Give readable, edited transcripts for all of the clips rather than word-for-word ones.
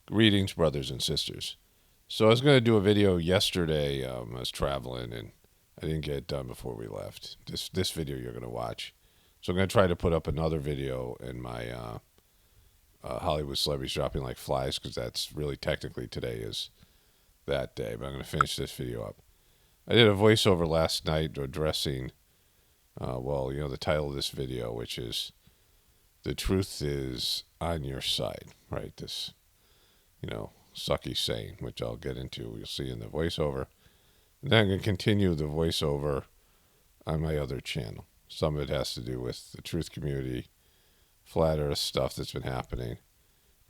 Greetings, brothers and sisters. So I was going to do a video yesterday. I was traveling and I didn't get it done before we left. This video you're going to watch. So I'm going to try to put up another video in my Hollywood celebrities dropping like flies, because that's really technically today is that day. But I'm going to finish this video up. I did a voiceover last night addressing, the title of this video, which is "The Truth Is on Your Side," right? This, sucky saying, which I'll get into. You'll see in the voiceover. And then I'm going to continue the voiceover on my other channel. Some of it has to do with the truth community, flat earth stuff that's been happening,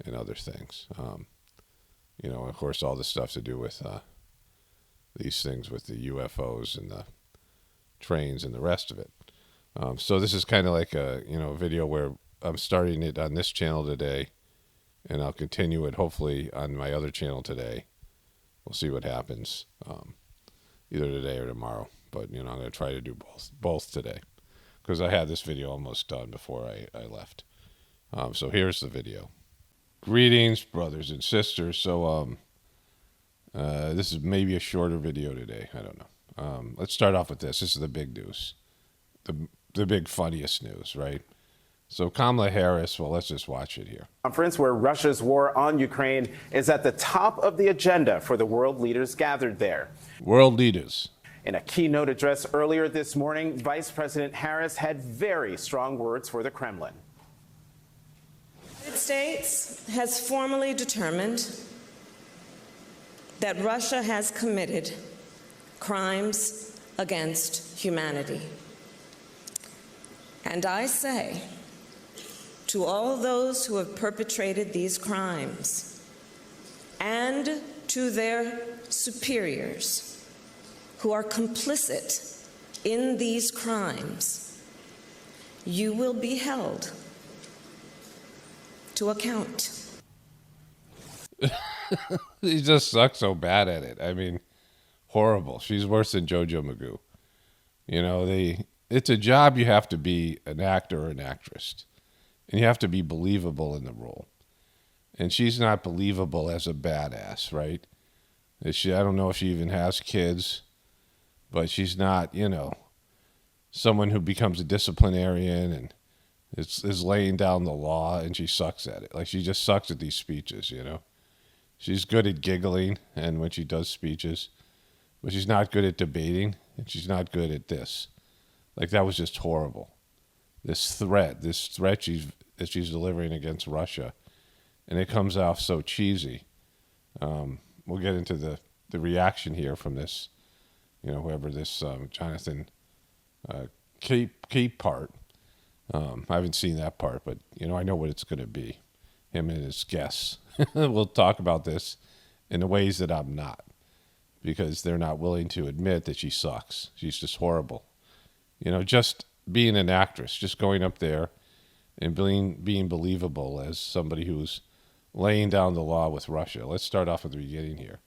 and other things. Of course, all the stuff to do with these things with the UFOs and the trains and the rest of it. So this is kind of like a video where I'm starting it on this channel today, and I'll continue it hopefully on my other channel today. We'll see what happens, either today or tomorrow. But I'm going to try to do both today, because I had this video almost done before I left. So here's the video. Greetings, brothers and sisters. So this is maybe a shorter video today. I don't know. Let's start off with this. This is the big news, the big funniest news, right? So Kamala Harris, well, let's just watch it here. Conference where Russia's war on Ukraine is at the top of the agenda for the world leaders gathered there. World leaders. In a keynote address earlier this morning, Vice President Harris had very strong words for the Kremlin. The United States has formally determined that Russia has committed crimes against humanity. And I say to all those who have perpetrated these crimes and to their superiors who are complicit in these crimes, you will be held to account. He just sucks so bad at it. I mean, horrible. She's worse than Jojo Magoo. It's a job you have to be an actor or an actress, and you have to be believable in the role. And she's not believable as a badass, right? I don't know if she even has kids, but she's not, someone who becomes a disciplinarian and is laying down the law, and she sucks at it. Like, she just sucks at these speeches, She's good at giggling and when she does speeches, but she's not good at debating, and she's not good at this. Like, that was just horrible. This threat that she's delivering against Russia, and it comes off so cheesy. We'll get into the reaction here from this, whoever this Jonathan Cape part. I haven't seen that part, but I know what it's going to be. Him and his guests. We'll talk about this in the ways that I'm not, because they're not willing to admit that she sucks. She's just horrible. Just being an actress, just going up there and being believable as somebody who's laying down the law with Russia. Let's start off at the beginning here.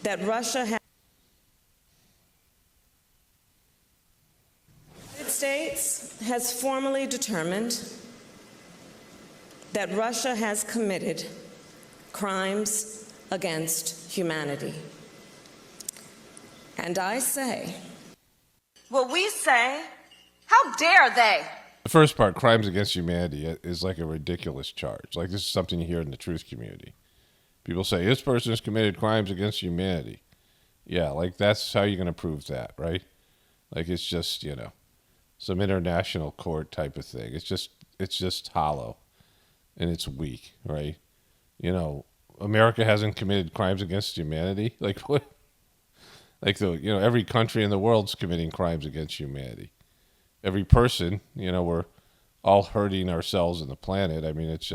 That Russia has. The United States has formally determined that Russia has committed crimes against humanity. And I say, well, we say, how dare they? The first part, crimes against humanity, is like a ridiculous charge. Like, this is something you hear in the truth community. People say, this person has committed crimes against humanity. Yeah, like, that's how you're going to prove that, right? Like, it's just, some international court type of thing. It's just hollow, and it's weak, right? America hasn't committed crimes against humanity. Like, what? Like, every country in the world's committing crimes against humanity. Every person, we're all hurting ourselves and the planet. I mean, it's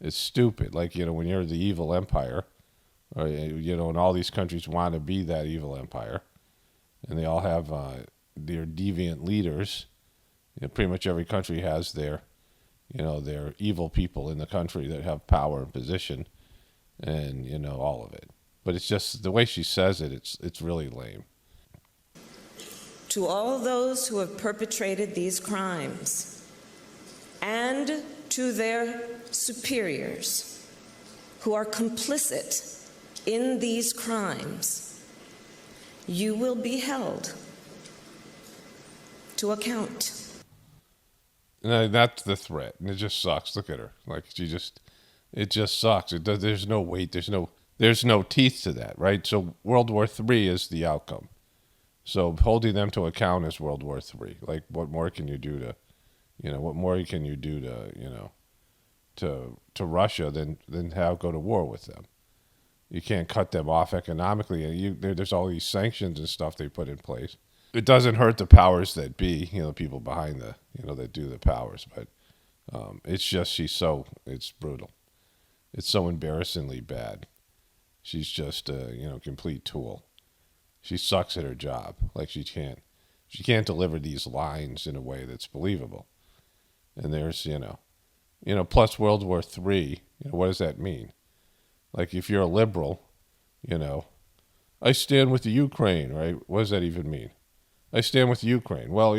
stupid. Like, when you're the evil empire, or, and all these countries want to be that evil empire, and they all have their deviant leaders. Pretty much every country has their evil people in the country that have power and position, and, all of it. But it's just the way she says it, it's really lame. to all those who have perpetrated these crimes and to their superiors who are complicit in these crimes, you will be held to account. No, that's the threat, and it just sucks. Look at her, like it just sucks. It does. There's no weight. There's no teeth to that, right? So World War III is the outcome. So holding them to account is World War III. Like, what more can you do to, what more can you do to, to Russia than go to war with them? You can't cut them off economically, and there's all these sanctions and stuff they put in place. It doesn't hurt the powers that be, people behind that do the powers, but it's just it's brutal. It's so embarrassingly bad. She's just a complete tool. She sucks at her job. Like, she can't deliver these lines in a way that's believable. And there's plus World War III. What does that mean? Like, if you're a liberal, I stand with the Ukraine, right? What does that even mean? I stand with Ukraine. Well,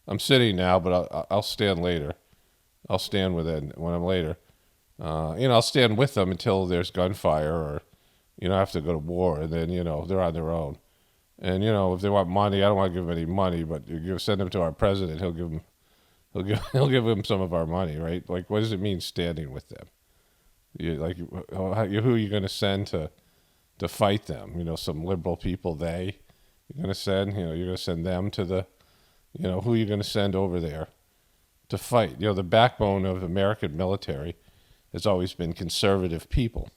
I'm sitting now, but I'll stand later. I'll stand with it when I'm later. I'll stand with them until there's gunfire or, have to go to war, and then, they're on their own. And, if they want money, I don't want to give them any money, but send them to our president. He'll give them some of our money, right? Like, what does it mean standing with them? Who are you going to send to fight them? Some liberal people, you're going to send, you're going to send them to the, who are you going to send over there to fight? The backbone of American military has always been conservative people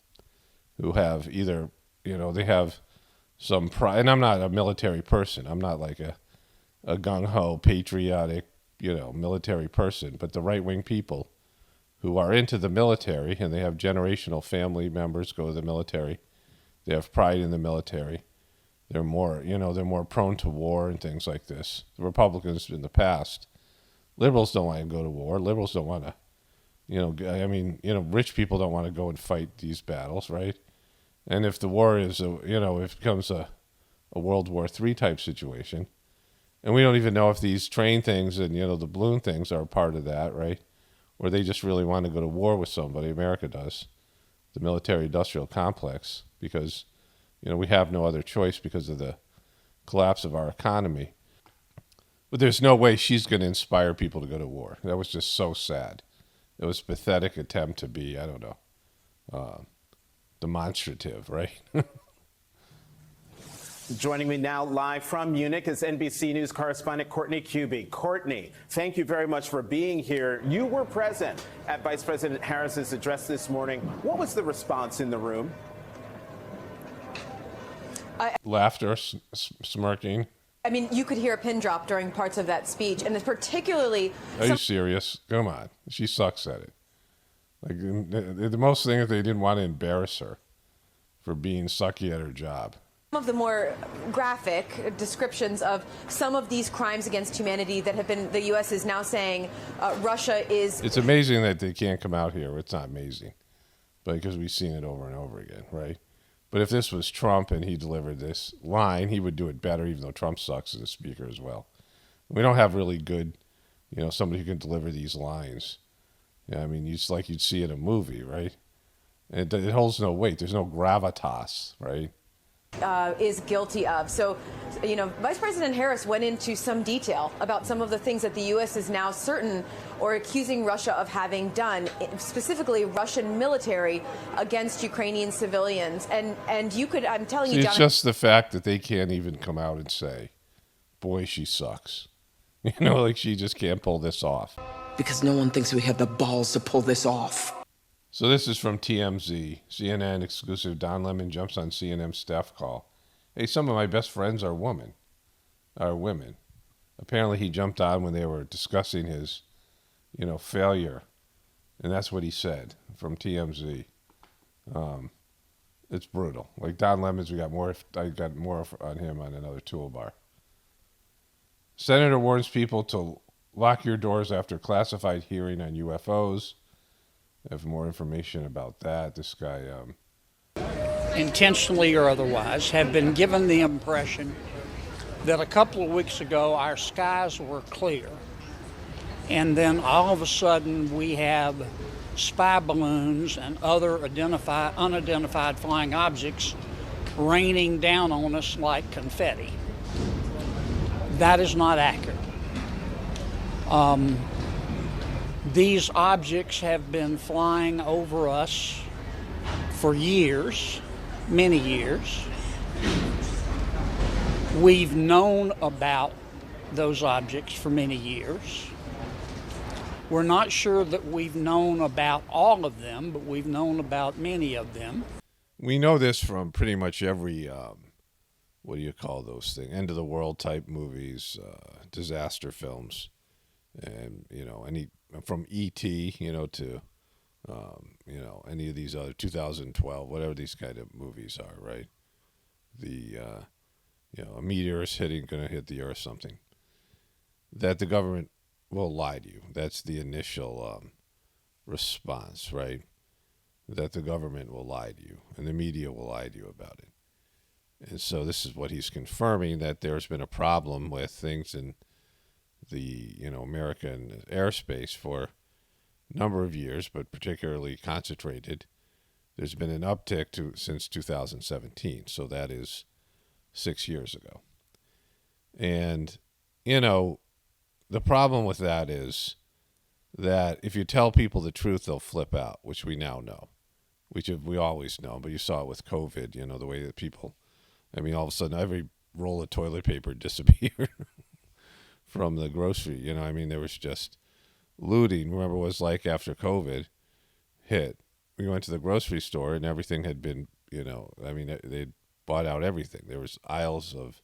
who have either, they have some pride. And I'm not a military person. I'm not like a gung-ho, patriotic, military person. But the right-wing people who are into the military, and they have generational family members go to the military. They have pride in the military. They're more, they're more prone to war and things like this. The Republicans in the past, liberals don't want to go to war. Liberals don't want to, rich people don't want to go and fight these battles, right? And if the war is, if it becomes a World War III type situation, and we don't even know if these train things and, the balloon things are a part of that, right? Or they just really want to go to war with somebody. America does, the military-industrial complex, because, we have no other choice because of the collapse of our economy. But there's no way she's going to inspire people to go to war. That was just so sad. It was a pathetic attempt to be, I don't know, demonstrative, right? Joining me now live from Munich is NBC News correspondent Courtney Kube. Courtney, thank you very much for being here. You were present at Vice President Harris's address this morning. What was the response in the room? Laughter, smirking. I mean, you could hear a pin drop during parts of that speech, and particularly... Are you serious? Come on. She sucks at it. Like, the most thing is they didn't want to embarrass her for being sucky at her job. Some of the more graphic descriptions of some of these crimes against humanity that have been, the U.S. is now saying Russia is... It's amazing that they can't come out here. It's not amazing, but because we've seen it over and over again, right? But if this was Trump and he delivered this line, he would do it better, even though Trump sucks as a speaker as well. We don't have really good, somebody who can deliver these lines. I mean, you'd see in a movie, right? And it holds no weight. There's no gravitas, right? Is guilty of. So, Vice President Harris went into some detail about some of the things that the U.S. is now certain or accusing Russia of having done, specifically Russian military against Ukrainian civilians. And you could, I'm telling you, It's John, just the fact that they can't even come out and say, boy, she sucks. Like she just can't pull this off. Because no one thinks we have the balls to pull this off. So this is from TMZ, CNN exclusive. Don Lemon jumps on CNN staff call. Hey, some of my best friends are women. Apparently he jumped on when they were discussing his, failure. And that's what he said from TMZ. It's brutal. Like Don Lemon's, I got more on him on another toolbar. Senator warns people to lock your doors after classified hearing on UFOs. I have more information about that. This guy, intentionally or otherwise, have been given the impression that a couple of weeks ago our skies were clear and then all of a sudden we have spy balloons and other unidentified flying objects raining down on us like confetti. That is not accurate. These objects have been flying over us for years, many years. We've known about those objects for many years. We're not sure that we've known about all of them, but we've known about many of them. We know this from pretty much every, what do you call those things? End of the world type movies, disaster films. And, any from E.T., to, any of these other 2012, whatever these kind of movies are, right? The, a meteor is going to hit the earth, something. That the government will lie to you. That's the initial response, right? That the government will lie to you and the media will lie to you about it. And so this is what he's confirming, that there's been a problem with things in the American airspace for a number of years, but particularly concentrated. There's been an uptick since 2017, so that is 6 years ago. And the problem with that is that if you tell people the truth, they'll flip out, which we now know, which we always know. But you saw it with COVID, the way that people, all of a sudden every roll of toilet paper disappeared from the grocery. There was just looting. Remember what it was like after COVID hit. We went to the grocery store and everything had been, they'd bought out everything. There was aisles of,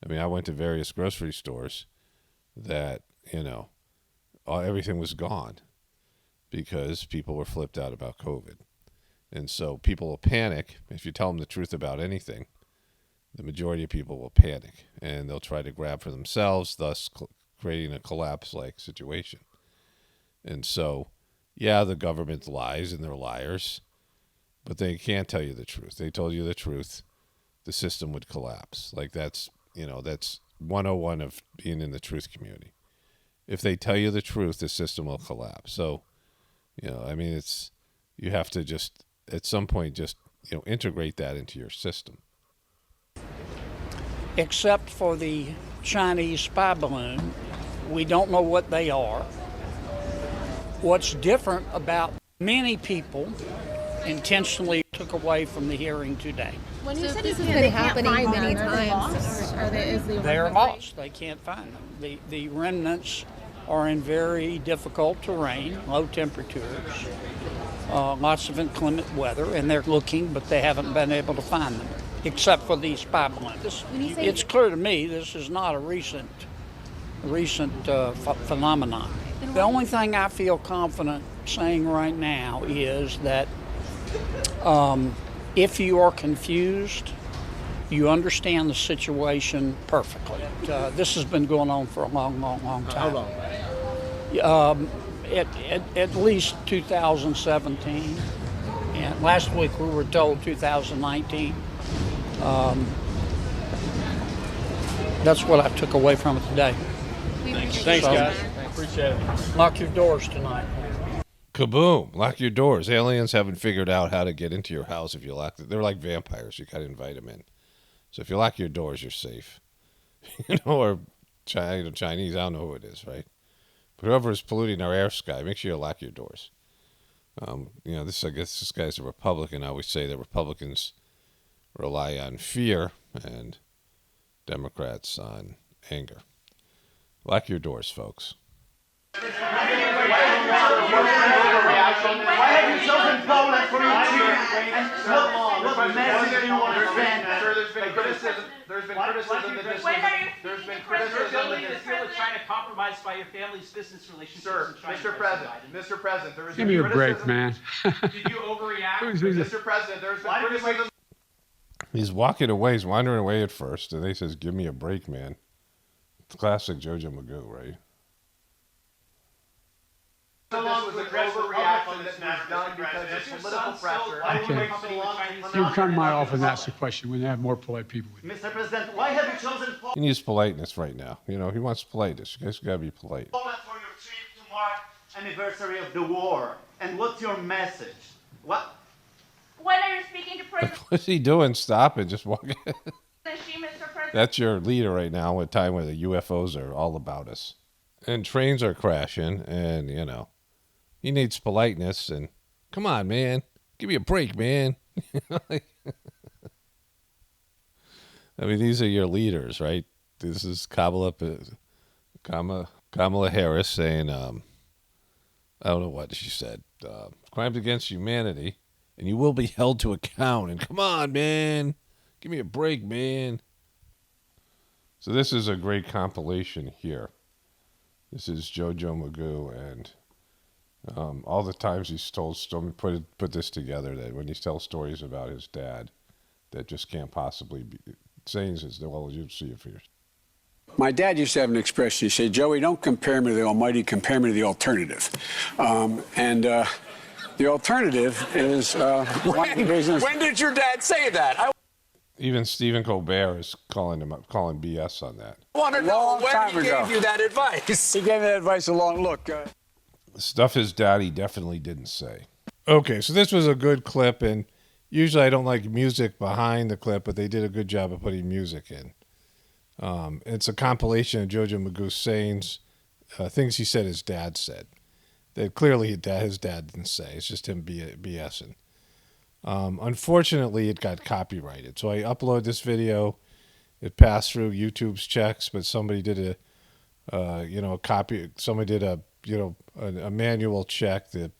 I went to various grocery stores that, everything was gone because people were flipped out about COVID. And so people will panic. If you tell them the truth about anything, the majority of people will panic and they'll try to grab for themselves, thus creating a collapse-like situation. And so, yeah, the government lies and they're liars, but they can't tell you the truth. They told you the truth, the system would collapse. Like that's 101 of being in the truth community. If they tell you the truth, the system will collapse. So, you have to just, at some point, just, integrate that into your system. Except for the Chinese spy balloon, we don't know what they are. What's different about many people intentionally took away from the hearing today. When you said this has been happening many times, They're lost. They can't find them. The remnants are in very difficult terrain, low temperatures, lots of inclement weather, and they're looking, but they haven't been able to find them, except for these spy balloons. It's clear to me this is not a recent phenomenon. The only thing I feel confident saying right now is that if you are confused, you understand the situation perfectly. This has been going on for a long time. How long? At least 2017. And last week we were told 2019. That's what I took away from it today. Thanks, guys. Appreciate it. Lock your doors tonight. Kaboom! Lock your doors. Aliens haven't figured out how to get into your house if you lock them. They're like vampires. You got to invite them in. So if you lock your doors, you're safe. Or Chinese, I don't know who it is, right? But whoever is polluting our air sky, make sure you lock your doors. I guess this guy's a Republican. I always say that Republicans rely on fear and Democrats on anger. Lock your doors, folks. Why have you chosen Poland for your team? And what message do you want to send? There's been criticism that this is trying to compromise by your family's business relationships. Sir, Mr. President, there is Give me a break, man. Did you overreact? Mr. President, there's been criticism. He's walking away. He's wandering away at first, and he says, "Give me a break, man." It's classic Jojo Magoo, right? This was an overreaction that was done because of political pressure. You can come to my office and ask the question when they have more polite people with you. Mr. President, why have you chosen He needs politeness right now. He wants politeness. You guys got to be polite. Poland for your trip anniversary of the war. And what's your message? What? When are you speaking to President What's he doing? Stop it. Just walk in. Xi, Mr. President? That's your leader right now at a time where the UFOs are all about us. And trains are crashing, and, you know, he needs politeness. And come on, man. Give me a break, man. I mean, these are your leaders, right? This is Kamala Harris saying, I don't know what she said, crimes against humanity, and you will be held to account. And come on, man. Give me a break, man. So this is a great compilation here. This is JoJo Magoo, and all the times he's told, put this together, that when he tells stories about his dad that just can't possibly be, saying this, well, you'll see it for yourself. My dad used to have an expression. He said, Joey, don't compare me to the Almighty, compare me to the alternative. The alternative is one of the reasons. When did your dad say that? Even Stephen Colbert is calling BS on that. I want to know when he gave you that advice. He gave me that advice a long look. Stuff his daddy definitely didn't say. Okay, so this was a good clip, and usually I don't like music behind the clip, but they did a good job of putting music in. It's a compilation of JoJo Magoo's sayings, things he said his dad said. That clearly his dad didn't say. It's just him BSing. Unfortunately, it got copyrighted. So I uploaded this video. It passed through YouTube's checks, but somebody did a manual check. The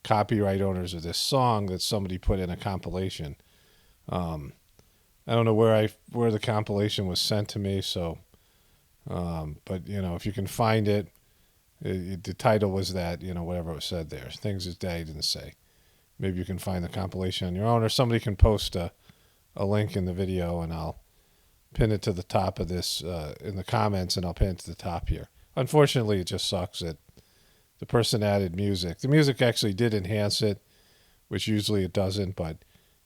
copyright owners of this song that somebody put in a compilation. I don't know where the compilation was sent to me. So, but you know, if you can find it, the title was that, you know, whatever was said there, things his daddy didn't say. Maybe you can find the compilation on your own, or somebody can post a link in the video, and I'll pin it to the top of this in the comments, and I'll pin it to the top here. Unfortunately, it just sucks that the person added music. The music actually did enhance it, which usually it doesn't, but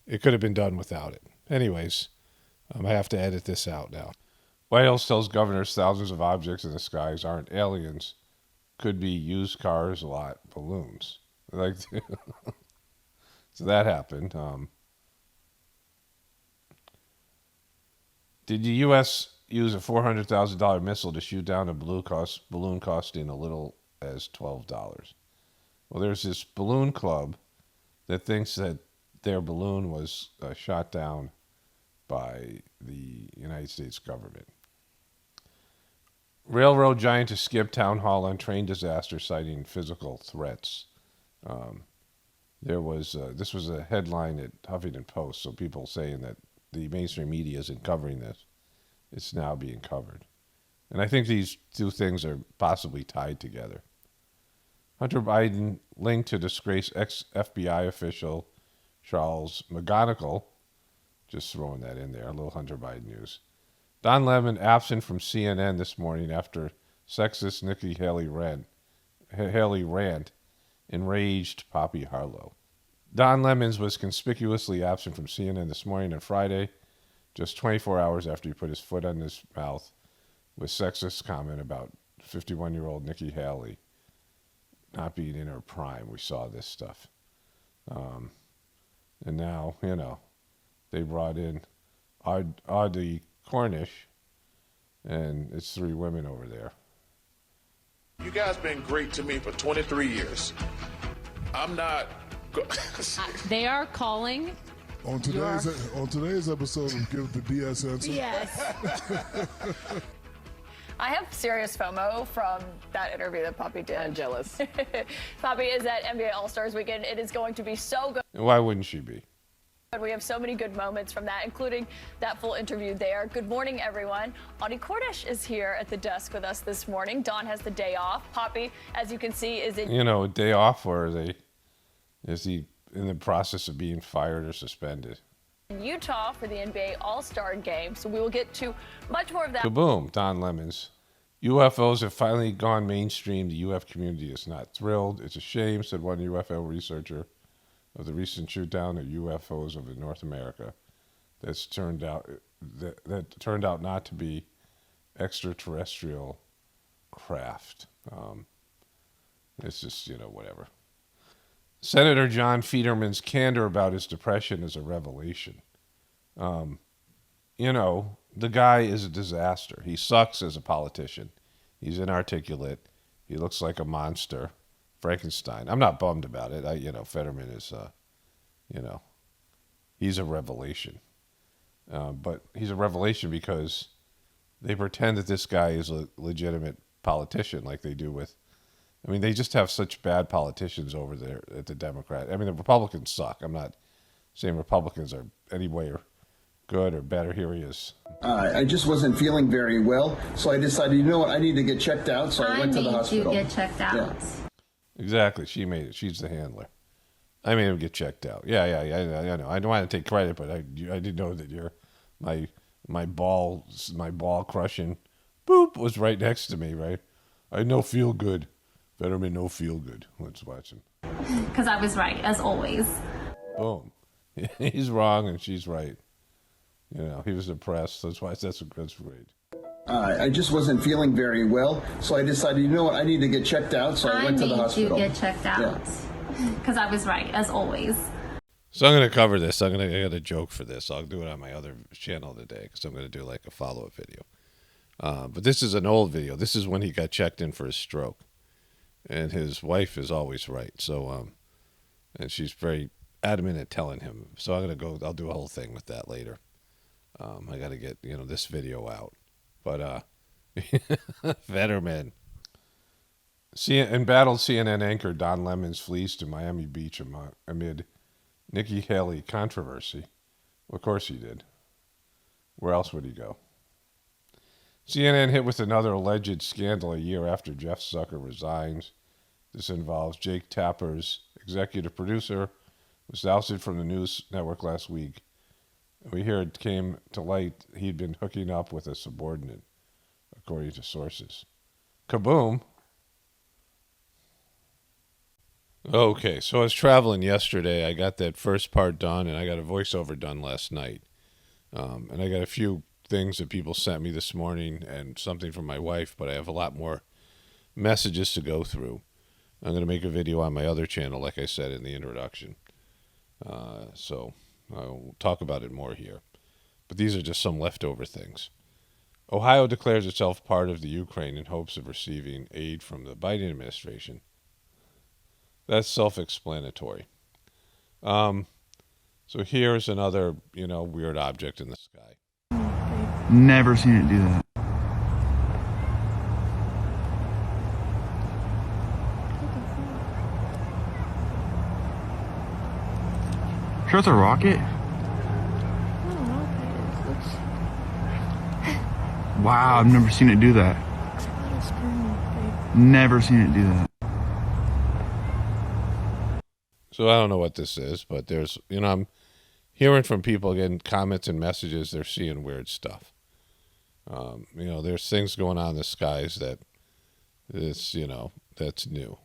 it could have been done without it. Anyways, I have to edit this out now. White House tells governors thousands of objects in the skies aren't aliens. Could be used cars, a lot, balloons. Like, so that happened. Did the U.S. use a $400,000 missile to shoot down a balloon costing a little as $12? Well, there's this balloon club that thinks that their balloon was shot down by the United States government. Railroad giant to skip town hall on train disaster, citing physical threats. This was a headline at Huffington Post, so people saying that the mainstream media isn't covering this. It's now being covered. And I think these two things are possibly tied together. Hunter Biden linked to disgraced ex-FBI official Charles McGonigal. Just throwing that in there, a little Hunter Biden news. Don Lemon absent from CNN this morning after sexist Nikki Haley rant enraged Poppy Harlow. Don Lemons was conspicuously absent from CNN this morning and Friday, just 24 hours after he put his foot on his mouth with sexist comment about 51-year-old Nikki Haley not being in her prime. We saw this stuff. And now, you know, they brought in Audie Cornish, and it's 3 women over there. You guys been great to me for 23 years. I'm not... They are calling... On today's episode of Give the BS Answer. Yes. I have serious FOMO from that interview that Poppy did. I'm jealous. Poppy is at NBA All-Stars Weekend. It is going to be so good. And why wouldn't she be? We have so many good moments from that, including that full interview there. Good morning, everyone. Audie Cornish is here at the desk with us this morning. Don has the day off. Poppy, as you can see, is in... You know, a day off, or is he in the process of being fired or suspended? in Utah for the NBA All-Star Game. So we will get to much more of that. Kaboom, Don Lemons. UFOs have finally gone mainstream. The UF community is not thrilled. It's a shame, said one UFO researcher of the recent shoot down of UFOs over North America. That turned out not to be extraterrestrial craft. It's just, whatever. Senator John Fetterman's candor about his depression is a revelation. The guy is a disaster. He sucks as a politician. He's inarticulate. He looks like a monster. Frankenstein. I'm not bummed about it. Fetterman is, he's a revelation. But he's a revelation because they pretend that this guy is a legitimate politician like they do with, they just have such bad politicians over there at the Democrat. The Republicans suck. I'm not saying Republicans are any way or good or better. Here he is. I just wasn't feeling very well, so I decided, you know what, I need to get checked out, so I went to the hospital. I need to get checked out. Yeah. Exactly. She made it. She's the handler. I made him get checked out. Yeah, I know. I don't want to take credit, but I did know that you're my ball crushing boop was right next to me, right? I no feel good. Fetterman no feel good. Let's watch him. Because I was right, as always. Boom. He's wrong and she's right. He was depressed. That's great. I just wasn't feeling very well, so I decided, you know what, I need to get checked out, so I went to the hospital. I need to get checked out. Because I was right, as always. So I'm going to cover this. I got a joke for this. I'll do it on my other channel today because I'm going to do like a follow-up video. But this is an old video. This is when he got checked in for his stroke. And his wife is always right. So, and she's very adamant at telling him. So I'm going to I'll do a whole thing with that later. I got to get, this video out. But Fetterman. Embattled CNN anchor Don Lemons flees to Miami Beach amid Nikki Haley controversy. Well, of course he did. Where else would he go? CNN hit with another alleged scandal a year after Jeff Zucker resigns. This involves Jake Tapper's executive producer, was ousted from the news network last week. We hear it came to light he'd been hooking up with a subordinate, according to sources. Kaboom. Okay, so I was traveling yesterday. I got that first part done, and I got a voiceover done last night. And I got a few things that people sent me this morning and something from my wife, but I have a lot more messages to go through. I'm going to make a video on my other channel, like I said in the introduction. So I'll talk about it more here. But these are just some leftover things. Ohio declares itself part of the Ukraine in hopes of receiving aid from the Biden administration. That's self-explanatory. So here's another, weird object in the sky. Never seen it do that. Sure, it's a rocket. Wow, I've never seen it do that. Never seen it do that. So I don't know what this is, but there's, I'm hearing from people, again, comments and messages, they're seeing weird stuff. There's things going on in the skies that is, that's new.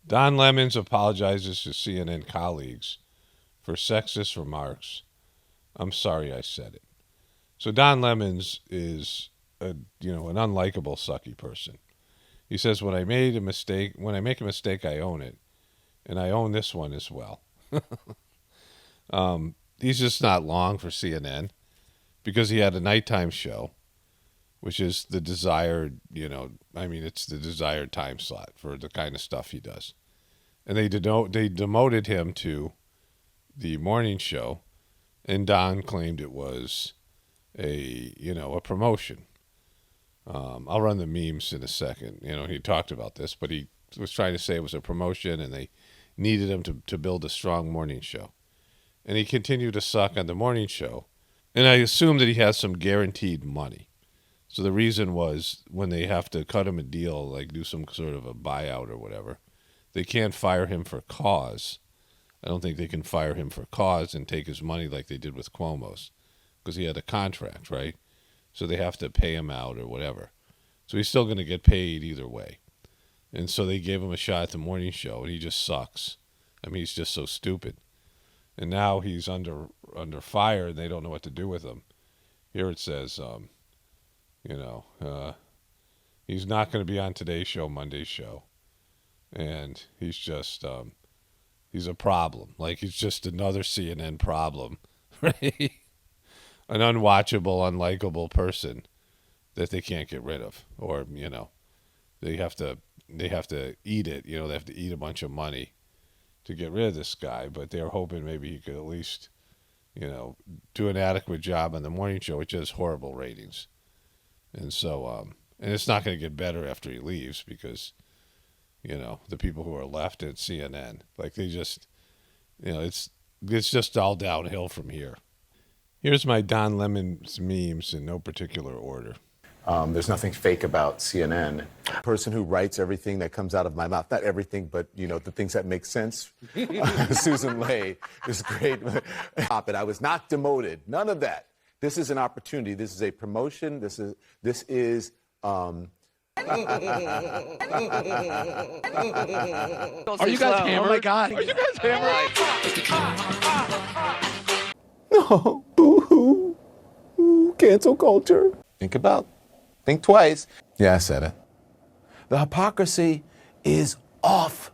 Don Lemons apologizes to CNN colleagues for sexist remarks. I'm sorry I said it. So Don Lemons is an unlikable, sucky person. He says, when I make a mistake, I own it. And I own this one as well. He's just not long for CNN because he had a nighttime show, which is the desired, it's the desired time slot for the kind of stuff he does. And they demoted him to the morning show, and Don claimed it was a promotion. I'll run the memes in a second. He talked about this, but he was trying to say it was a promotion, and they needed him to build a strong morning show. And he continued to suck on the morning show. And I assume that he has some guaranteed money. So the reason was when they have to cut him a deal, like do some sort of a buyout or whatever, they can't fire him for cause. I don't think they can fire him for cause and take his money like they did with Cuomo's, because he had a contract, right? So they have to pay him out or whatever. So he's still going to get paid either way. And so they gave him a shot at the morning show, and he just sucks. He's just so stupid. And now he's under fire, and they don't know what to do with him. Here it says, he's not going to be on today's show, Monday's show. and he's just he's a problem. Like, he's just another CNN problem, right? An unwatchable, unlikable person that they can't get rid of, or they have to eat it. They have to eat a bunch of money to get rid of this guy. But they're hoping maybe he could at least do an adequate job on the morning show, which has horrible ratings. And so and it's not going to get better after he leaves, because the people who are left at CNN, like, they just it's just all downhill from here. Here's my Don Lemon's memes in no particular order. There's nothing fake about CNN. Person who writes everything that comes out of my mouth. Not everything, but, the things that make sense. Susan Lay is great. I was not demoted. None of that. This is an opportunity. This is a promotion. This is Are you guys hammered? Oh my God. Are you guys hammered? No. Boo-hoo. Ooh, cancel culture. Think twice. Yeah, I said it. The hypocrisy is off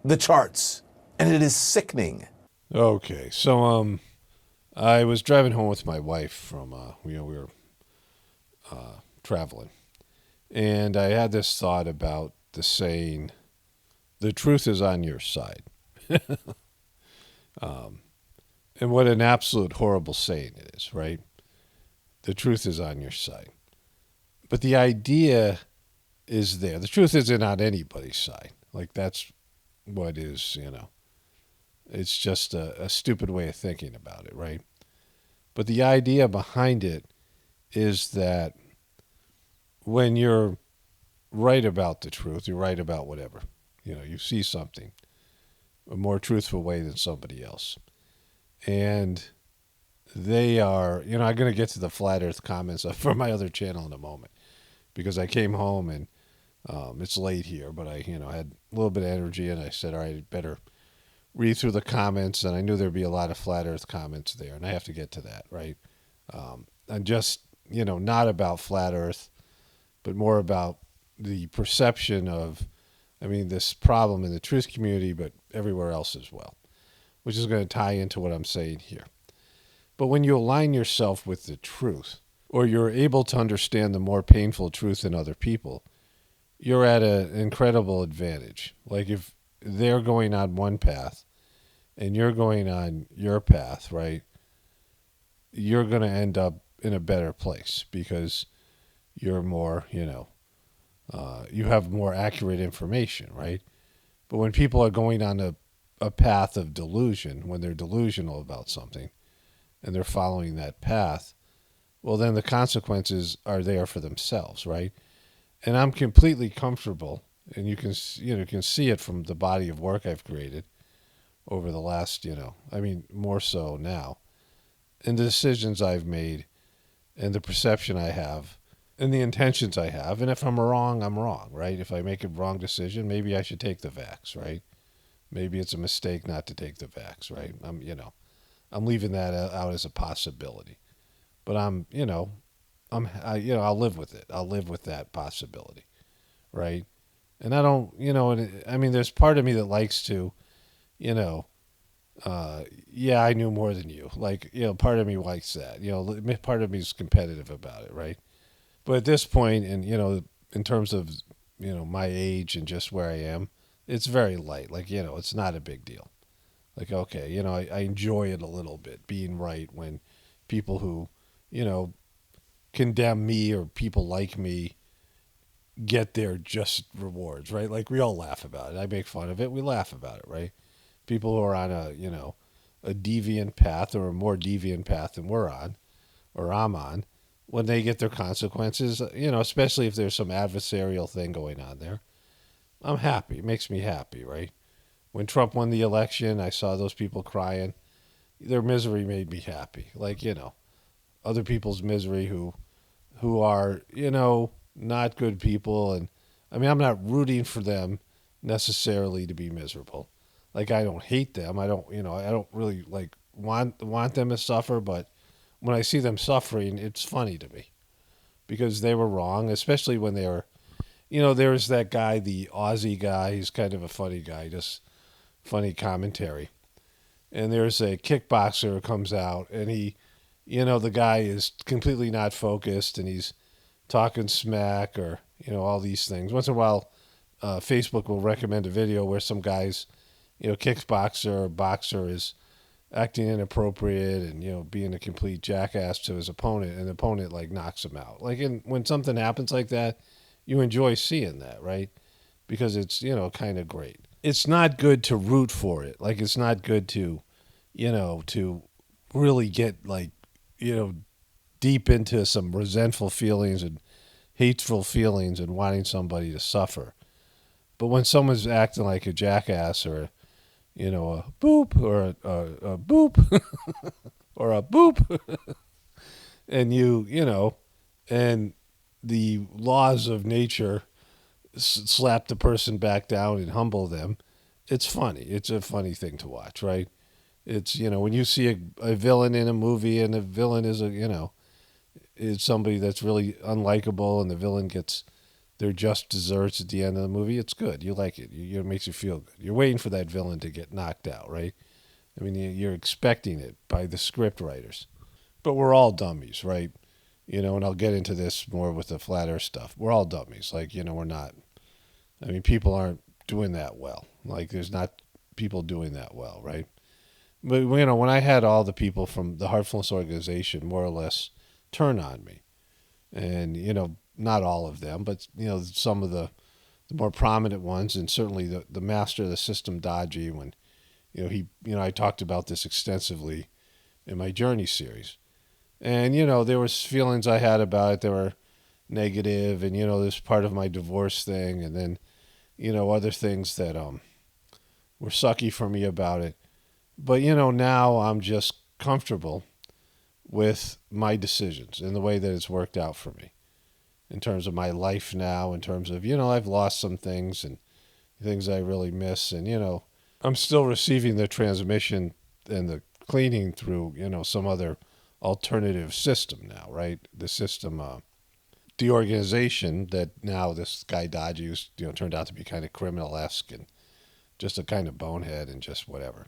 the charts, and it is sickening. Okay, so I was driving home with my wife from we were traveling, and I had this thought about the saying, "The truth is on your side," and what an absolute horrible saying it is, right? The truth is on your side. But the idea is there. The truth isn't on anybody's side. Like, that's what is, it's just a stupid way of thinking about it, right? But the idea behind it is that when you're right about the truth, you're right about whatever. You see something a more truthful way than somebody else. And they are, I'm going to get to the Flat Earth comments from my other channel in a moment, because I came home and it's late here, but I, had a little bit of energy, and I said, all right, I'd better read through the comments, and I knew there'd be a lot of Flat Earth comments there, and I have to get to that, right? And just, not about Flat Earth, but more about the perception of, this problem in the truth community, but everywhere else as well, which is going to tie into what I'm saying here. But when you align yourself with the truth, or you're able to understand the more painful truth in other people, you're at an incredible advantage. Like, if they're going on one path and you're going on your path, right, you're going to end up in a better place, because you're more, you have more accurate information, right? But when people are going on a path of delusion, when they're delusional about something and they're following that path, well, then the consequences are there for themselves, right? And I'm completely comfortable, and you can see it from the body of work I've created over the last, more so now, and the decisions I've made, and the perception I have, and the intentions I have. And if I'm wrong, I'm wrong, right? If I make a wrong decision, maybe I should take the vax, right? Maybe it's a mistake not to take the vax, right? I'm leaving that out as a possibility. But I'll live with it. I'll live with that possibility, right? And I don't, there's part of me that likes to, I knew more than you. Like, part of me likes that. Part of me is competitive about it, right? But at this point, and, in terms of, my age and just where I am, it's very light. Like, it's not a big deal. Like, okay, I enjoy it a little bit, being right, when people who, condemn me or people like me get their just rewards, right? Like, we all laugh about it. I make fun of it. We laugh about it, right? People who are on a deviant path, or a more deviant path than we're on, or I'm on, when they get their consequences, especially if there's some adversarial thing going on there, I'm happy. It makes me happy, right? When Trump won the election, I saw those people crying. Their misery made me happy. Like, other people's misery who are, not good people. And I'm not rooting for them necessarily to be miserable. Like, I don't hate them. I don't really want them to suffer, but when I see them suffering, it's funny to me, because they were wrong, especially when they were you know, there's that guy, the Aussie guy. He's kind of a funny guy, just funny commentary. And there's a kickboxer who comes out, and he, you know, the guy is completely not focused, and he's talking smack or, you know, all these things. Once in a while, Facebook will recommend a video where some guy's, you know, kickboxer or boxer is acting inappropriate and, you know, being a complete jackass to his opponent, and the opponent, like, knocks him out. Like, when something happens like that, you enjoy seeing that, right? Because it's, you know, kind of great. It's not good to root for it. Like, it's not good to, you know, to really get, like, you know, deep into some resentful feelings and hateful feelings and wanting somebody to suffer. But when someone's acting like a jackass or, you know, a boop or a boop or a boop, and you know, and the laws of nature slap the person back down and humble them, it's funny. It's a funny thing to watch, right? It's, you know, when you see a villain in a movie and the villain is a, you know, is somebody that's really unlikable and the villain gets their just desserts at the end of the movie, it's good. You like it. It makes you feel good. You're waiting for that villain to get knocked out, right? I mean, you're expecting it by the script writers. But we're all dummies, right? You know, and I'll get into this more with the flat earth stuff. We're all dummies. Like, you know, we're not. I mean, people aren't doing that well. Like, there's not people doing that well, right? But, you know, when I had all the people from the Heartfulness organization more or less turn on me, and, you know, not all of them, but, you know, some of the more prominent ones, and certainly the master of the system, Dodgy, when, you know, he, you know, I talked about this extensively in my Journey series. And, you know, there was feelings I had about it that were negative, and, you know, this part of my divorce thing, and then, you know, other things that were sucky for me about it. But, you know, now I'm just comfortable with my decisions and the way that it's worked out for me in terms of my life now, in terms of, you know, I've lost some things and things I really miss. And, you know, I'm still receiving the transmission and the cleaning through, you know, some other alternative system now, right? The system, the organization that now this guy Dodgy, who's, you know, turned out to be kind of criminal-esque and just a kind of bonehead and just whatever,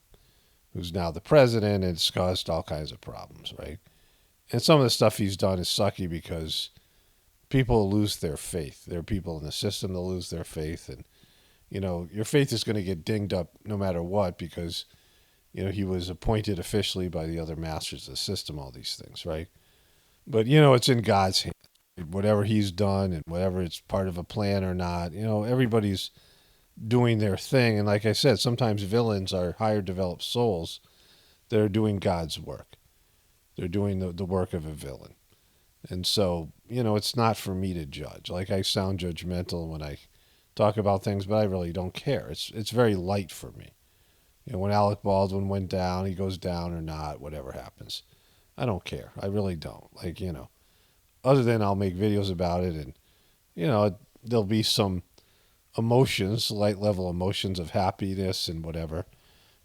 who's now the president, and it's caused all kinds of problems, right? And some of the stuff he's done is sucky because people lose their faith. There are people in the system that lose their faith, and, you know, your faith is going to get dinged up no matter what because, you know, he was appointed officially by the other masters of the system, all these things, right? But, you know, it's in God's hands. Whatever he's done and whatever it's part of a plan or not, you know, everybody's doing their thing. And like I said, sometimes villains are higher developed souls that are doing God's work. They're doing the work of a villain. And so, you know, it's not for me to judge. Like, I sound judgmental when I talk about things, but I really don't care. It's very light for me. You know, when Alec Baldwin went down, he goes down or not, whatever happens. I don't care. I really don't. Like, you know, other than I'll make videos about it and, you know, there'll be some emotions, light level emotions of happiness and whatever,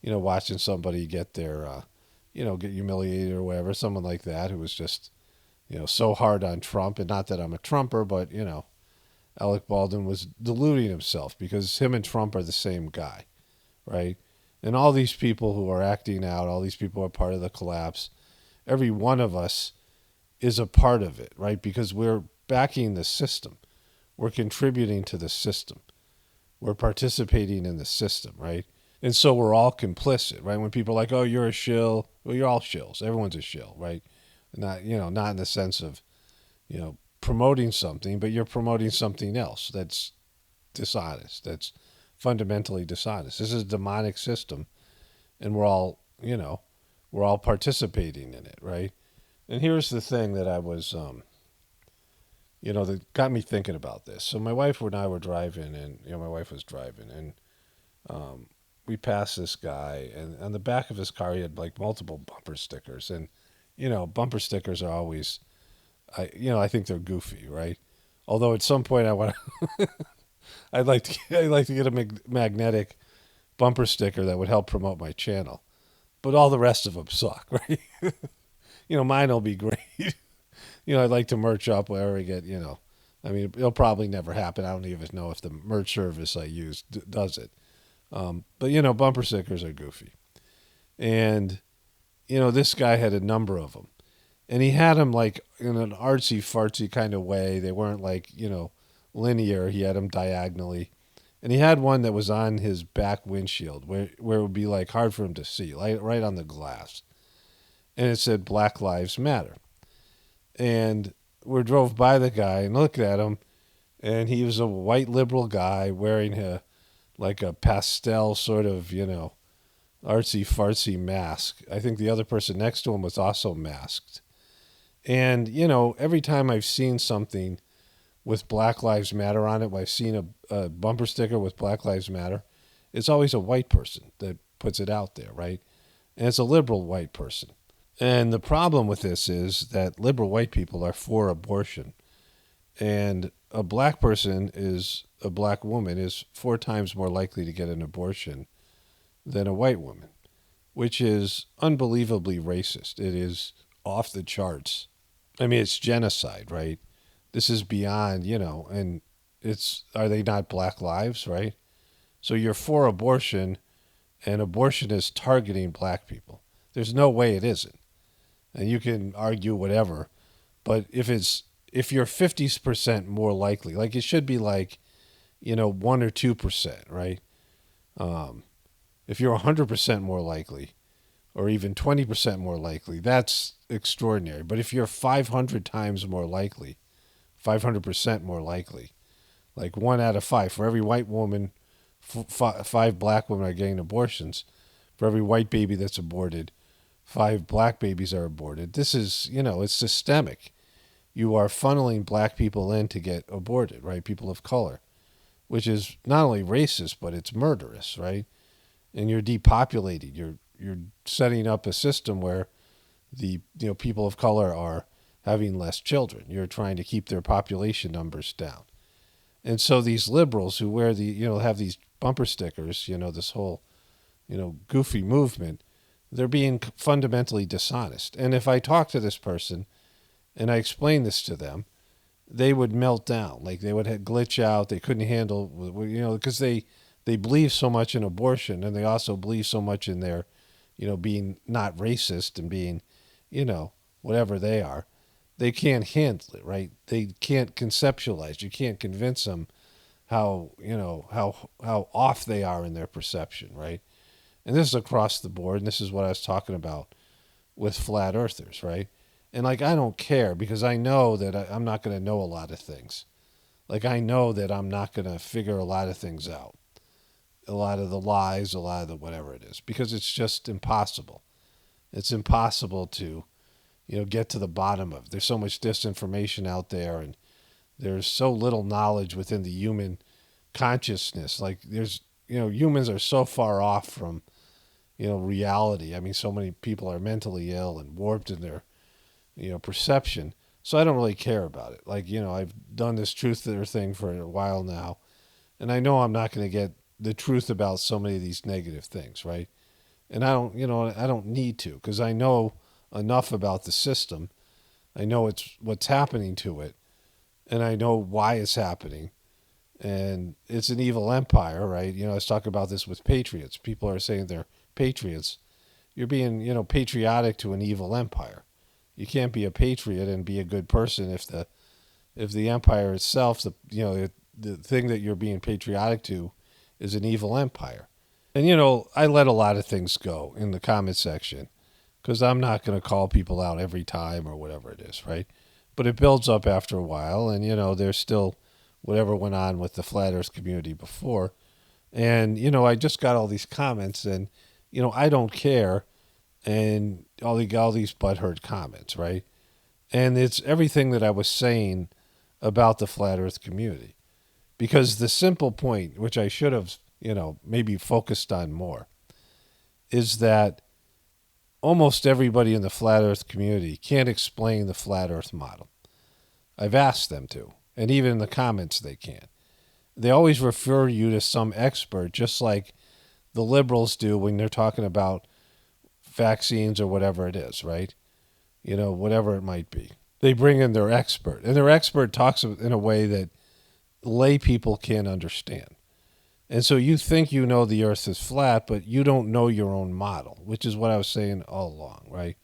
you know, watching somebody get their, you know, get humiliated or whatever, someone like that who was just, you know, so hard on Trump. And not that I'm a Trumper, but, you know, Alec Baldwin was deluding himself because him and Trump are the same guy, right? And all these people who are acting out, all these people are part of the collapse. Every one of us is a part of it, right? Because we're backing the system. We're contributing to the system. We're participating in the system, right? And so we're all complicit, right? When people are like, oh, you're a shill, well, you're all shills. Everyone's a shill, right? Not, you know, not in the sense of, you know, promoting something, but you're promoting something else that's dishonest, that's fundamentally dishonest. This is a demonic system, and we're all, you know, we're all participating in it, right? And here's the thing that I was, you know, that got me thinking about this. So my wife and I were driving, and, you know, my wife was driving, and we passed this guy, and on the back of his car, he had, like, multiple bumper stickers. And, you know, bumper stickers are always, I think they're goofy, right? Although at some point I want to, I'd like to get a magnetic bumper sticker that would help promote my channel. But all the rest of them suck, right? You know, mine will be great. You know, I'd like to merch up wherever I get, you know, I mean, it'll probably never happen. I don't even know if the merch service I use does it. But, you know, bumper stickers are goofy. And, you know, this guy had a number of them. And he had them, like, in an artsy-fartsy kind of way. They weren't, like, you know, linear. He had them diagonally. And he had one that was on his back windshield where it would be, like, hard for him to see, like, right on the glass. And it said, Black Lives Matter. And we drove by the guy and looked at him, and he was a white liberal guy wearing a pastel sort of, you know, artsy-fartsy mask. I think the other person next to him was also masked. And, you know, every time I've seen something with Black Lives Matter on it, when I've seen a bumper sticker with Black Lives Matter, it's always a white person that puts it out there, right? And it's a liberal white person. And the problem with this is that liberal white people are for abortion. And a black person a black woman is 4 times more likely to get an abortion than a white woman, which is unbelievably racist. It is off the charts. I mean, it's genocide, right? This is beyond, you know, and are they not black lives, right? So you're for abortion, and abortion is targeting black people. There's no way it isn't. And you can argue whatever, but if you're 50% more likely, like it should be like, you know, 1 or 2%, right? If you're 100% more likely, or even 20% more likely, that's extraordinary. But if you're 500 times more likely, 500% more likely, like 1 out of 5, for every white woman, 5 black women are getting abortions. For every white baby that's aborted, 5 black babies are aborted. This is, you know, it's systemic. You are funneling black people in to get aborted, right? People of color, which is not only racist, but it's murderous, right? And you're depopulating. You're setting up a system where the, you know, people of color are having less children. You're trying to keep their population numbers down. And so these liberals who wear have these bumper stickers, you know, this whole, you know, goofy movement, they're being fundamentally dishonest. And if I talk to this person and I explain this to them, they would melt down. Like they would glitch out. They couldn't handle, you know, because they believe so much in abortion, and they also believe so much in their, you know, being not racist and being, you know, whatever they are. They can't handle it, right? They can't conceptualize. You can't convince them how, you know, how off they are in their perception, right? And this is across the board, and this is what I was talking about with flat earthers, right? And, like, I don't care because I know that I'm not going to know a lot of things. Like, I know that I'm not going to figure a lot of things out. A lot of the lies, a lot of the whatever it is, because it's just impossible. It's impossible to, you know, get to the bottom of it. There's so much disinformation out there, and there's so little knowledge within the human consciousness. Like, there's, you know, humans are so far off from, you know, reality. I mean, so many people are mentally ill and warped in their, you know, perception. So I don't really care about it. Like, you know, I've done this truther thing for a while now, and I know I'm not going to get the truth about so many of these negative things, right? And I don't need to, because I know enough about the system. I know what's happening to it, and I know why it's happening. And it's an evil empire, right? You know, I was talking about this with patriots. People are saying they're patriots. You're being, you know, patriotic to an evil empire. You can't be a patriot and be a good person if the empire itself, the thing that you're being patriotic to, is an evil empire. And, you know, I let a lot of things go in the comment section because I'm not going to call people out every time or whatever it is, right? But it builds up after a while, and, you know, there's still whatever went on with the flat earth community before. And, you know, I just got all these comments, and, you know, I don't care, and all these butthurt comments, right? And it's everything that I was saying about the flat earth community. Because the simple point, which I should have, you know, maybe focused on more, is that almost everybody in the flat earth community can't explain the flat earth model. I've asked them to, and even in the comments they can't. They always refer you to some expert, just like the liberals do when they're talking about vaccines or whatever it is, right? You know, whatever it might be. they bring in their expert, and their expert talks in a way that lay people can't understand. And so you think you know the earth is flat, but you don't know your own model, which is what I was saying all along, right?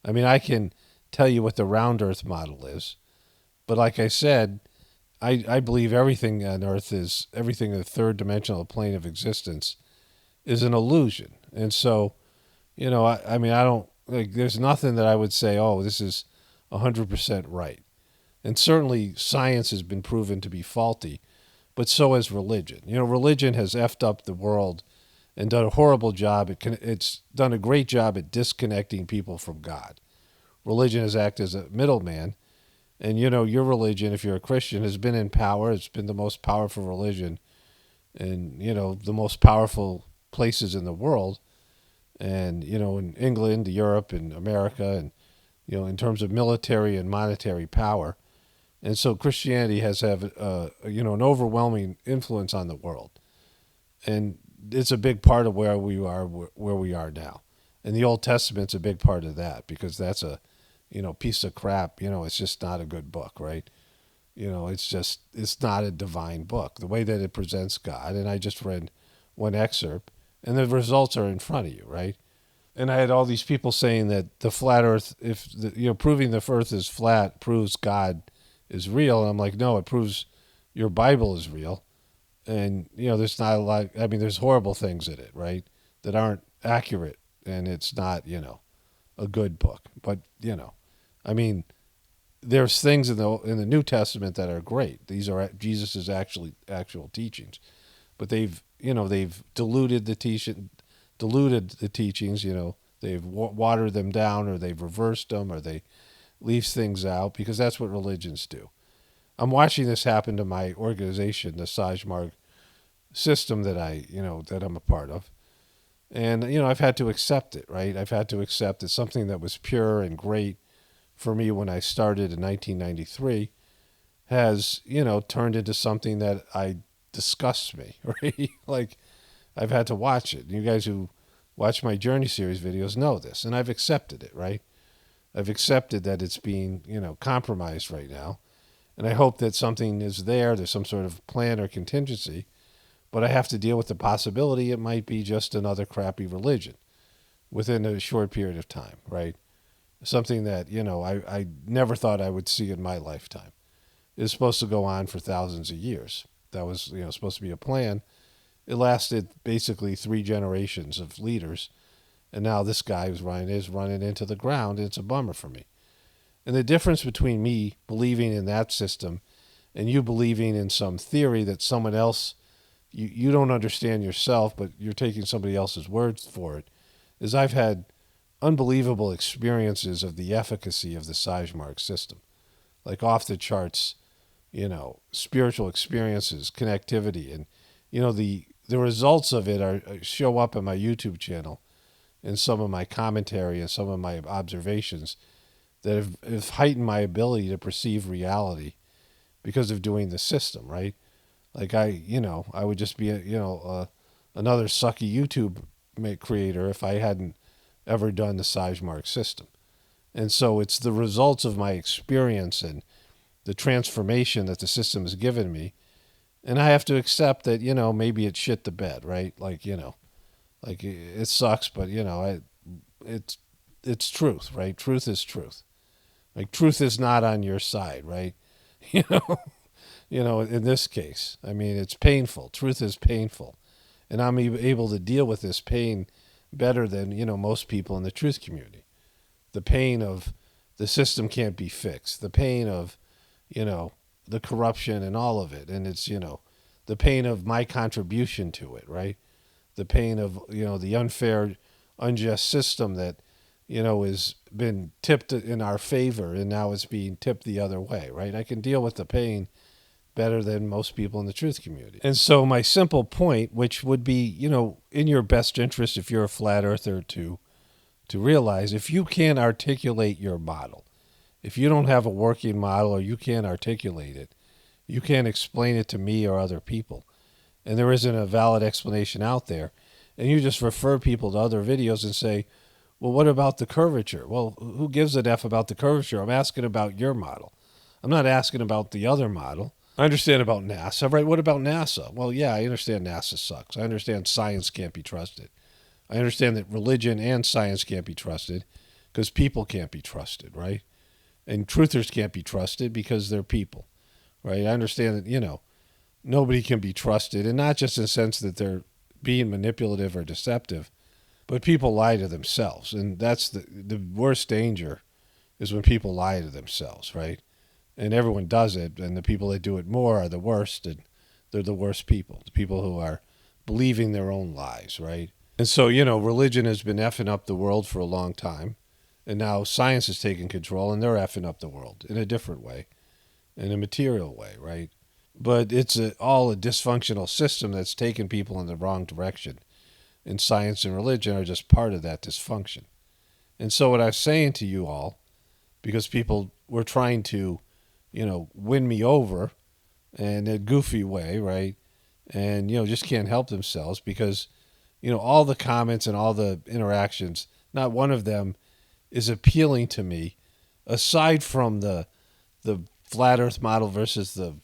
I mean, I can tell you what the round earth model is, but like I said, I believe everything on earth is, everything in the third dimensional plane of existence is an illusion. And so, you know, I mean, I don't, like, there's nothing that I would say, oh, this is 100% right. And certainly science has been proven to be faulty, but so has religion. You know, religion has effed up the world and done a horrible job. It's done a great job at disconnecting people from God. Religion has acted as a middleman. And, you know, your religion, if you're a Christian, has been in power. It's been the most powerful religion in, you know, the most powerful places in the world. And, you know, in England, Europe, and America, and, you know, in terms of military and monetary power. And so Christianity has you know, an overwhelming influence on the world. And it's a big part of where we are now. And the Old Testament's a big part of that, because that's a, you know, piece of crap. You know, it's just not a good book, right? You know, it's not a divine book, the way that it presents God. And I just read one excerpt, and the results are in front of you, right? And I had all these people saying that the flat earth, proving the earth is flat proves God is real. And I'm like, no, it proves your Bible is real. And, you know, there's not a lot, I mean, there's horrible things in it, right, that aren't accurate. And it's not, you know, a good book. But, you know, I mean, there's things in the New Testament that are great. These are Jesus's actual teachings. But they've diluted the teachings, you know, they've watered them down, or they've reversed them, or they leave things out, because that's what religions do. I'm watching this happen to my organization, the Sajmarg system that I'm a part of. And, you know, I've had to accept it, right? I've had to accept that something that was pure and great for me when I started in 1993 has, you know, turned into something that disgusts me, right? Like, I've had to watch it. You guys who watch my Journey series videos know this, and I've accepted it, right? I've accepted that it's being, you know, compromised right now, and I hope that something is there's some sort of plan or contingency, but I have to deal with the possibility it might be just another crappy religion within a short period of time, right? Something that, you know, I never thought I would see in my lifetime. It's supposed to go on for thousands of years. That was, you know, supposed to be a plan. It lasted basically 3 generations of leaders, and now this guy who's running into the ground, and it's a bummer for me. And the difference between me believing in that system and you believing in some theory that someone else, you don't understand yourself, but you're taking somebody else's words for it, is I've had unbelievable experiences of the efficacy of the Sajmarg system, like off the charts, you know, spiritual experiences, connectivity, and, you know, the results of it show up on my YouTube channel and some of my commentary and some of my observations that have heightened my ability to perceive reality because of doing the system, right? Like I would just be another sucky YouTube creator if I hadn't ever done the Sajmarg system. And so it's the results of my experience and the transformation that the system has given me. And I have to accept that, you know, maybe it shit the bed, right? Like, you know, like it sucks, but, you know, it's truth, right? Truth is truth. Like, truth is not on your side, right? You know, in this case, I mean, it's painful. Truth is painful. And I'm able to deal with this pain better than, you know, most people in the truth community. The pain of the system can't be fixed. The pain of, you know, the corruption and all of it. And it's, you know, the pain of my contribution to it, right? The pain of, you know, the unfair, unjust system that, you know, has been tipped in our favor and now it's being tipped the other way, right? I can deal with the pain better than most people in the truth community. And so my simple point, which would be, you know, in your best interest if you're a flat earther to realize, if you can't articulate your model, if you don't have a working model or you can't articulate it, you can't explain it to me or other people, and there isn't a valid explanation out there, and you just refer people to other videos and say, Well, what about the curvature? Well, who gives a F about the curvature? I'm asking about your model. I'm not asking about the other model. I understand about NASA, right? What about NASA? Well, yeah, I understand NASA sucks. I understand science can't be trusted. I understand that religion and science can't be trusted because people can't be trusted, right? And truthers can't be trusted because they're people, right? I understand that, nobody can be trusted, and not just in the sense that they're being manipulative or deceptive, but people lie to themselves. And that's the worst danger is when people lie to themselves, right? And everyone does it, and the people that do it more are the worst, and they're the worst people, the people who are believing their own lies, right? And so, religion has been effing up the world for a long time, and now science is taking control, and they're effing up the world in a different way, in a material way, right? But it's all a dysfunctional system that's taken people in the wrong direction, and science and religion are just part of that dysfunction. And so what I was saying to you all, because people were trying to win me over in a goofy way, right? And, just can't help themselves because, all the comments and all the interactions, not one of them is appealing to me aside from the flat earth model versus the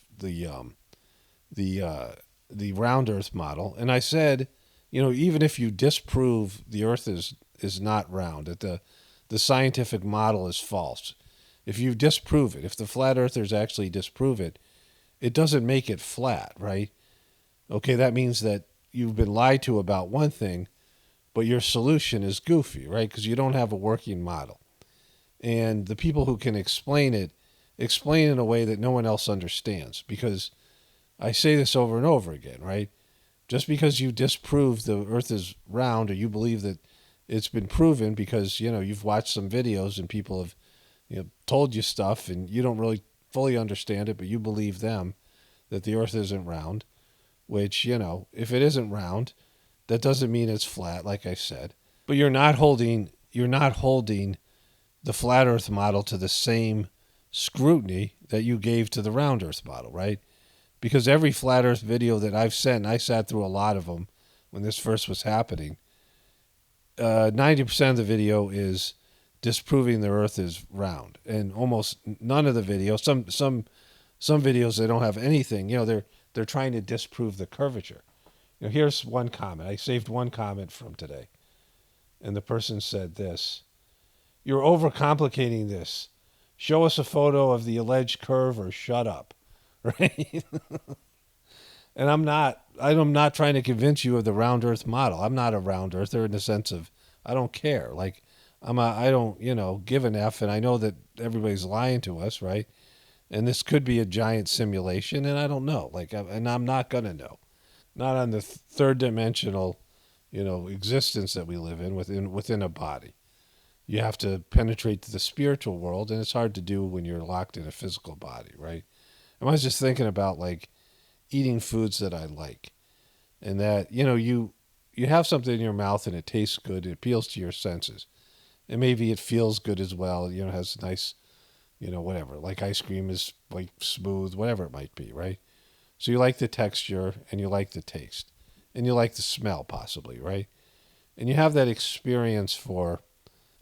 round earth model. And I said, even if you disprove the earth is not round, that the scientific model is false, if you disprove it, if the flat earthers actually disprove it, it doesn't make it flat, right? Okay, that means that you've been lied to about one thing, but your solution is goofy, right? Because you don't have a working model. And the people who can explain it, explain in a way that no one else understands. Because I say this over and over again, right? Just because you disprove the earth is round, or you believe that it's been proven because, you've watched some videos and people have told you stuff and you don't really fully understand it, but you believe them that the earth isn't round, which, if it isn't round, that doesn't mean it's flat, like I said. But you're not holding the flat earth model to the same scrutiny that you gave to the round earth model, right? Because every flat earth video that I've sent, and I sat through a lot of them when this first was happening, 90% of the video is disproving the earth is round, and almost none of the videos, some videos, they don't have anything, they're trying to disprove the curvature. Here's one comment. I saved one comment from today, and the person said this: "You're overcomplicating this. Show us a photo of the alleged curve or shut up." Right? And I'm not trying to convince you of the round earth model. I'm not a round earther in the sense of I don't care. Like I don't, give an F, and I know that everybody's lying to us, right? And this could be a giant simulation, and I don't know. And I'm not gonna know. Not on the third dimensional, existence that we live in within a body. You have to penetrate to the spiritual world, and it's hard to do when you're locked in a physical body, right? I was just thinking about eating foods that I like, and that you have something in your mouth and it tastes good, it appeals to your senses, and maybe it feels good as well. It has nice, whatever. Like ice cream is smooth, whatever it might be, right? So you like the texture and you like the taste and you like the smell possibly, right? And you have that experience for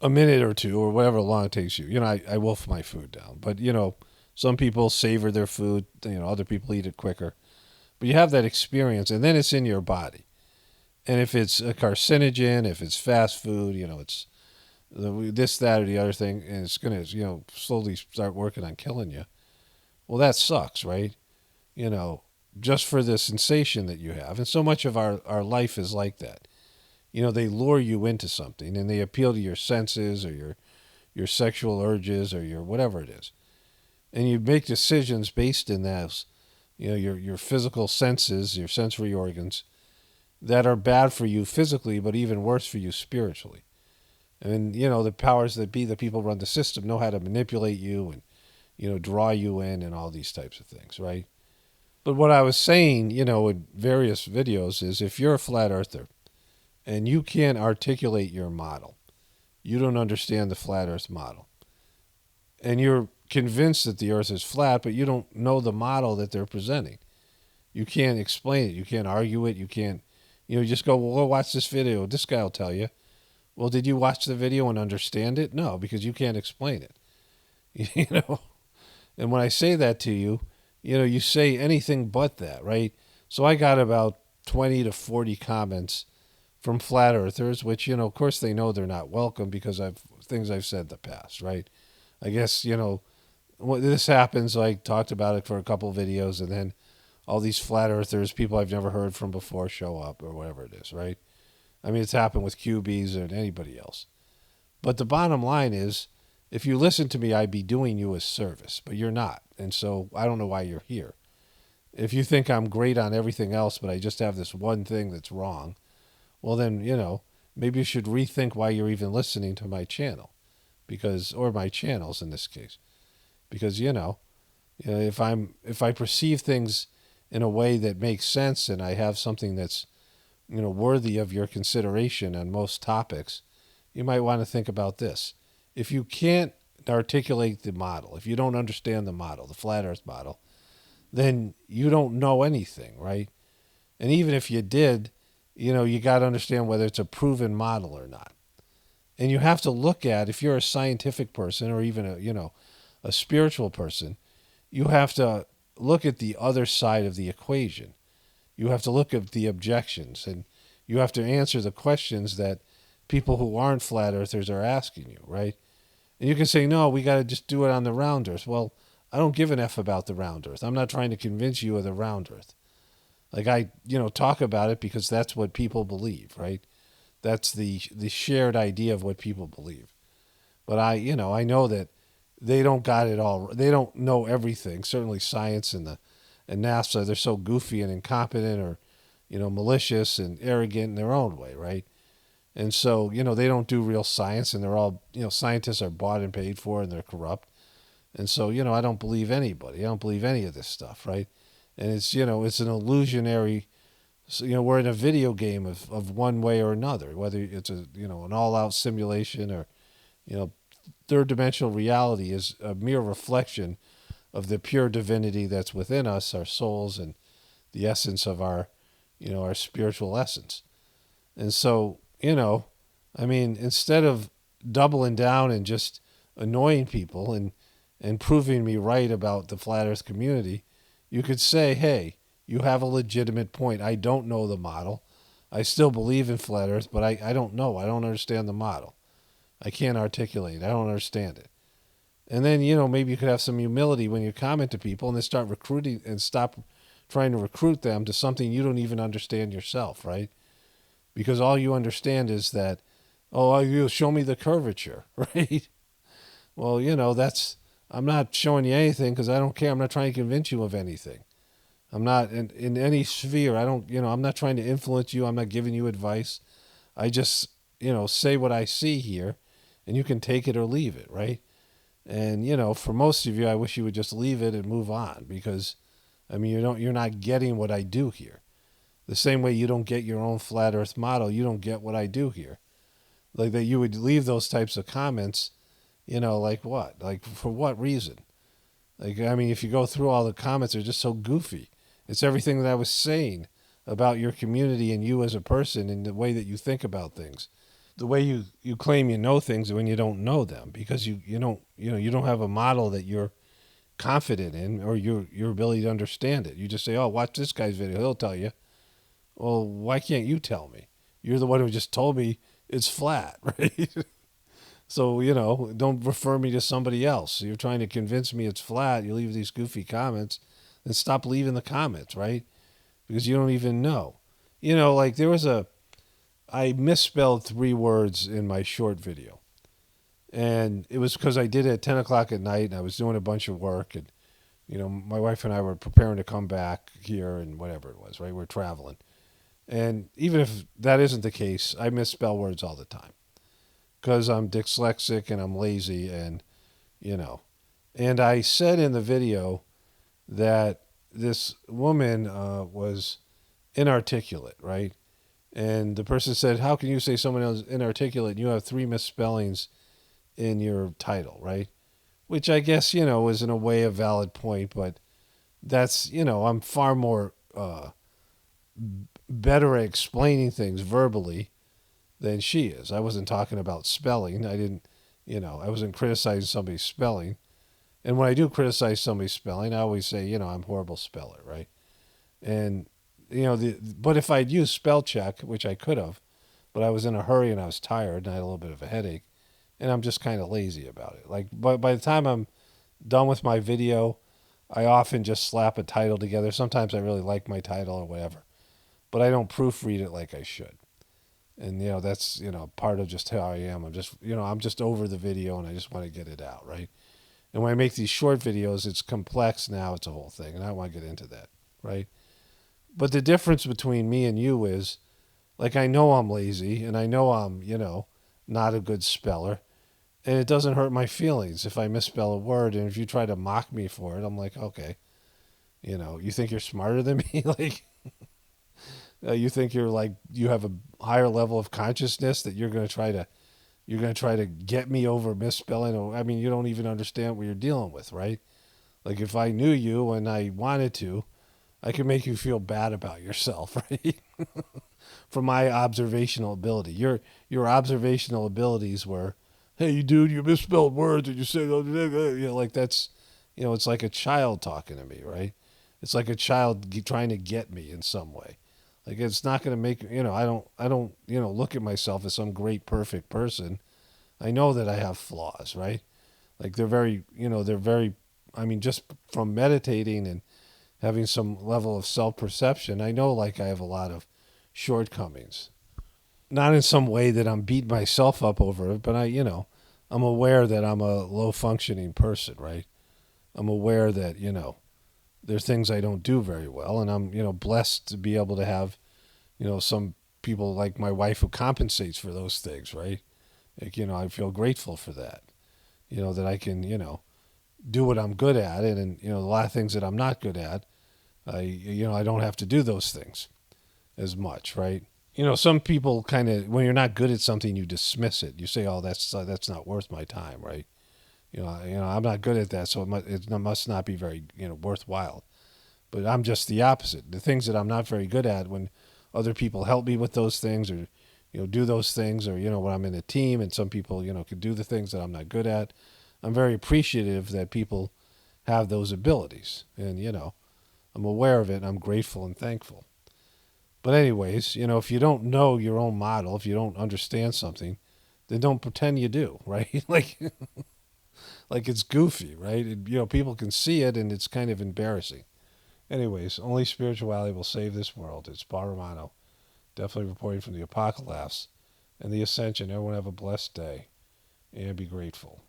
a minute or two or whatever long it takes you. I wolf my food down, but some people savor their food, other people eat it quicker. But you have that experience, and then it's in your body. And if it's a carcinogen, if it's fast food, it's this, that, or the other thing, and it's going to, slowly start working on killing you. Well, that sucks, right? Just for the sensation that you have. And so much of our life is like that. They lure you into something, and they appeal to your senses or your sexual urges or your whatever it is. And you make decisions based in those, your physical senses, your sensory organs, that are bad for you physically, but even worse for you spiritually. And, the powers that be, the people who run the system, know how to manipulate you and, draw you in and all these types of things, right? But what I was saying, in various videos is if you're a flat earther and you can't articulate your model, you don't understand the flat earth model, and you're convinced that the earth is flat, but you don't know the model that they're presenting. You can't explain it. You can't argue it. You can't, just go, well, watch this video. This guy will tell you. Well, did you watch the video and understand it? No, because you can't explain it. You know? And when I say that to you, you know, you say anything but that, right? So I got about 20 to 40 comments from flat earthers, which, you know, of course they know they're not welcome because things I've said in the past, right? I guess, you know, when this happens, I talked about it for a couple of videos, and then all these flat earthers, people I've never heard from before, show up or whatever it is, right? I mean, it's happened with QBs and anybody else. But the bottom line is, if you listen to me, I'd be doing you a service, but you're not. And so I don't know why you're here. If you think I'm great on everything else, but I just have this one thing that's wrong, well then, you know, maybe you should rethink why you're even listening to my channel, or my channels in this case. Because, you know, if I perceive things in a way that makes sense and I have something that's, you know, worthy of your consideration on most topics, you might want to think about this. If you can't articulate the model, if you don't understand the model, the flat earth model, then you don't know anything, right? And even if you did, you know, you got to understand whether it's a proven model or not. And you have to look at, if you're a scientific person or even a spiritual person, you have to look at the other side of the equation. You have to look at the objections, and you have to answer the questions that people who aren't flat earthers are asking you, right? And you can say, no, we got to just do it on the round earth. Well, I don't give an F about the round earth. I'm not trying to convince you of the round earth. Like, I, you know, talk about it because that's what people believe, right? That's the shared idea of what people believe. But I know that they don't got it all. They don't know everything. Certainly science and NASA, they're so goofy and incompetent, or, you know, malicious and arrogant in their own way, right? And so, you know, they don't do real science, and they're all, you know, scientists are bought and paid for, and they're corrupt. And so, you know, I don't believe anybody. I don't believe any of this stuff, right? And it's, you know, it's an illusionary, so, you know, we're in a video game of one way or another, whether it's a, you know, an all-out simulation or, you know, third-dimensional reality is a mere reflection of the pure divinity that's within us, our souls, and the essence of our, you know, our spiritual essence. And so, you know, I mean, instead of doubling down and just annoying people and proving me right about the flat earth community, you could say, hey, you have a legitimate point. I don't know the model. I still believe in flat earth, but I don't know. I don't understand the model. I can't articulate it. I don't understand it. And then, you know, maybe you could have some humility when you comment to people, and then start recruiting and stop trying to recruit them to something you don't even understand yourself, right? Because all you understand is that, oh, you show me the curvature, right? Well, you know, I'm not showing you anything because I don't care. I'm not trying to convince you of anything. I'm not in any sphere. I'm not trying to influence you. I'm not giving you advice. I just, you know, say what I see here, and you can take it or leave it, right? And, you know, for most of you, I wish you would just leave it and move on, because, I mean, you're not getting what I do here. The same way you don't get your own flat earth model, you don't get what I do here. Like, that you would leave those types of comments, you know, like what? Like, for what reason? Like, I mean, if you go through all the comments, they're just so goofy. It's everything that I was saying about your community and you as a person and the way that you think about things. The way you claim you know things when you don't know them, because you don't have a model that you're confident in, or your ability to understand it. You just say, oh, watch this guy's video, he'll tell you. Well, why can't you tell me? You're the one who just told me it's flat, right? So, you know, don't refer me to somebody else. You're trying to convince me it's flat. You leave these goofy comments, then stop leaving the comments, right? Because you don't even know. You know, like I misspelled 3 words in my short video. And it was because I did it at 10 o'clock at night, and I was doing a bunch of work, and, you know, my wife and I were preparing to come back here and whatever it was, right? We're traveling. And even if that isn't the case, I misspell words all the time because I'm dyslexic and I'm lazy, and, you know. And I said in the video that this woman was inarticulate, right? And the person said, how can you say someone else is inarticulate and you have 3 misspellings in your title, right? Which I guess, you know, is in a way a valid point, but that's, you know, I'm far more better at explaining things verbally than she is. I wasn't talking about spelling. I didn't, I wasn't criticizing somebody's spelling. And when I do criticize somebody's spelling, I always say, I'm a horrible speller, right? And, but if I'd used spell check, which I could have, but I was in a hurry and I was tired and I had a little bit of a headache, and I'm just kind of lazy about it. Like, by the time I'm done with my video, I often just slap a title together. Sometimes I really like my title or whatever, but I don't proofread it like I should. And, that's, part of just how I am. I'm just over the video and I just want to get it out, right? And when I make these short videos, it's complex now. It's a whole thing, and I don't want to get into that, right? But the difference between me and you is, like, I know I'm lazy, and I know I'm, not a good speller, and it doesn't hurt my feelings if I misspell a word, and if you try to mock me for it, I'm like, okay, you think you're smarter than me? Like, you think you have a higher level of consciousness that you're going to try to get me over misspelling. I mean, you don't even understand what you're dealing with, right? Like, if I knew you and I wanted to, I could make you feel bad about yourself, right? From my observational ability. Your observational abilities were, hey, dude, you misspelled words and you said, like that's, it's like a child talking to me, right? It's like a child trying to get me in some way. Like, it's not going to make, I don't, look at myself as some great, perfect person. I know that I have flaws, right? Like, I mean, just from meditating and having some level of self-perception, I know, like, I have a lot of shortcomings. Not in some way that I'm beating myself up over it, but I'm aware that I'm a low-functioning person, right? I'm aware that, there's things I don't do very well, and I'm, blessed to be able to have, some people like my wife who compensates for those things, right? Like, I feel grateful for that, that I can, do what I'm good at, and a lot of things that I'm not good at, I don't have to do those things as much, right? Some people kind of, when you're not good at something, you dismiss it. You say, oh, that's not worth my time, right? I'm not good at that, so it must not be very, worthwhile. But I'm just the opposite. The things that I'm not very good at, when other people help me with those things, or, do those things, or, when I'm in a team and some people, can do the things that I'm not good at, I'm very appreciative that people have those abilities. And, I'm aware of it, and I'm grateful and thankful. But anyways, if you don't know your own model, if you don't understand something, then don't pretend you do, right? Like it's goofy, right? People can see it, and it's kind of embarrassing. Anyways, only spirituality will save this world. It's Paul Romano, definitely reporting from the Apocalypse and the Ascension. Everyone have a blessed day, and be grateful.